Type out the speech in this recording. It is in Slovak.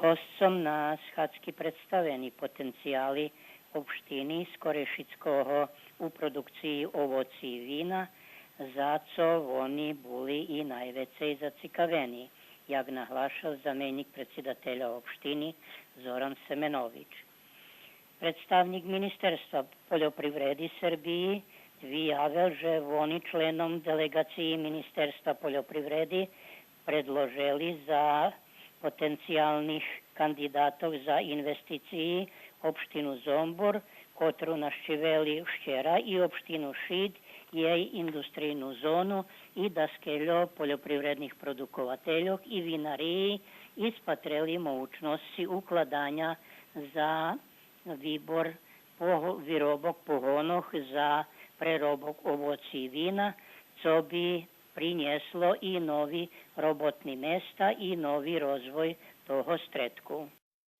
Koscom na schadsky predstavení potenciály obštiny z Korešického u produkcii ovocí vína, za co oni boli i najvecej zacikaveni, jak nahlášal zamjenik predsjedatelja opštiny Zoran Semenović. Predstavnik Ministerstva poljoprivredi Srbiji vyjavil, že oni členom delegaciji Ministerstva poljoprivredi predložili za potencijalnih kandidatov za investiciji opštinu Zombor, kotru naščiveli včera, i opštinu Šid, jej industrijnu zonu i da skeljo poljoprivrednih produkovateljog i vinariji ispatreli mogućnosti ukladanja za výrobok pohonoh za prerobok ovoci i vina, co bi prinijeslo i novi robotni mesta i novi rozvoj toho